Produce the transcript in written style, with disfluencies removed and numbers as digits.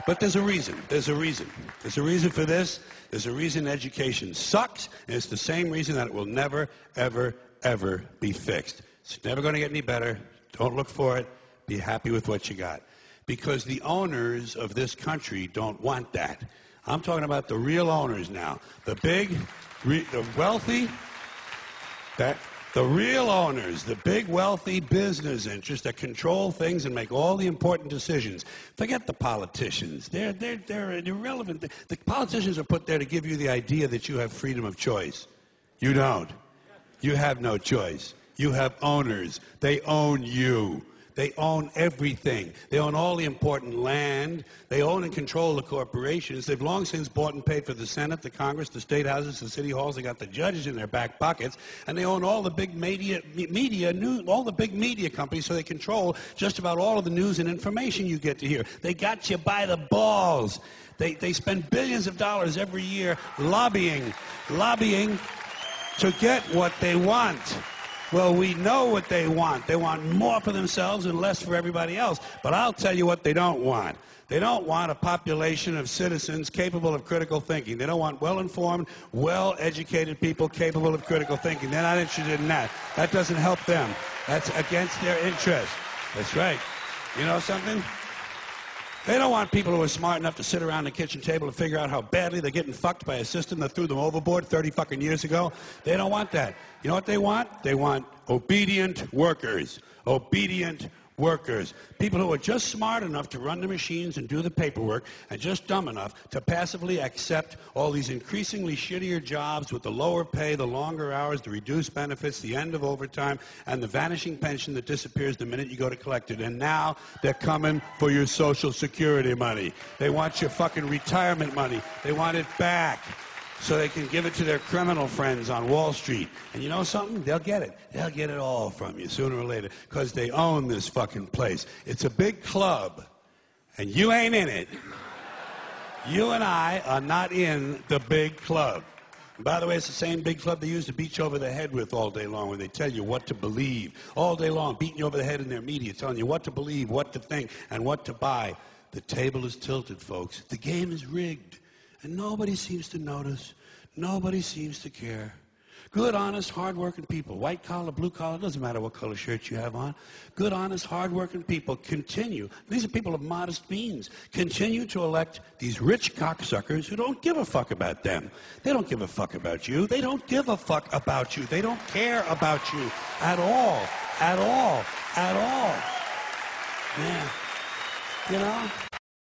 But there's a reason. There's a reason. There's a reason for this. There's a reason education sucks, and it's the same reason that it will never, ever, ever be fixed. It's never going to get any better. Don't look for it. Be happy with what you got. Because the owners of this country don't want that. I'm talking about the real owners now. The big, the wealthy, the real owners, the big wealthy business interests that control things and make all the important decisions. Forget the politicians. They're irrelevant. The politicians are put there to give you the idea that you have freedom of choice. You don't. You have no choice. You have owners. They own you. They own everything. They own all the important land. They own and control the corporations. They've long since bought and paid for the Senate, the Congress, the state houses, the city halls. They got the judges in their back pockets, and they own all the big all the big media companies. So they control just about all of the news and information you get to hear. They got you by the balls. They spend billions of dollars every year lobbying to get what they want. Well, we know what they want. They want more for themselves and less for everybody else. But I'll tell you what they don't want. They don't want a population of citizens capable of critical thinking. They don't want well-informed, well-educated people capable of critical thinking. They're not interested in that. That doesn't help them. That's against their interest. That's right. You know something? They don't want people who are smart enough to sit around the kitchen table and figure out how badly they're getting fucked by a system that threw them overboard 30 fucking years ago. They don't want that. You know what they want? They want obedient workers. Obedient workers. People who are just smart enough to run the machines and do the paperwork and just dumb enough to passively accept all these increasingly shittier jobs with the lower pay, the longer hours, the reduced benefits, the end of overtime, and the vanishing pension that disappears the minute you go to collect it. And now they're coming for your Social Security money. They want your fucking retirement money. They want it back so they can give it to their criminal friends on Wall Street. And you know something? They'll get it. They'll get it all from you sooner or later because they own this fucking place. It's a big club, and you ain't in it. You and I are not in the big club. And by the way, it's the same big club they use to beat you over the head with all day long when they tell you what to believe. All day long, beating you over the head in their media, telling you what to believe, what to think, and what to buy. The table is tilted, folks. The game is rigged. And nobody seems to notice. Nobody seems to care. Good, honest, hard-working people, white collar, blue collar, doesn't matter what color shirt you have on. Good, honest, hard-working people continue. These are people of modest means. Continue to elect these rich cocksuckers who don't give a fuck about them. They don't give a fuck about you. They don't give a fuck about you. They don't care about you at all. At all. At all. Yeah. You know?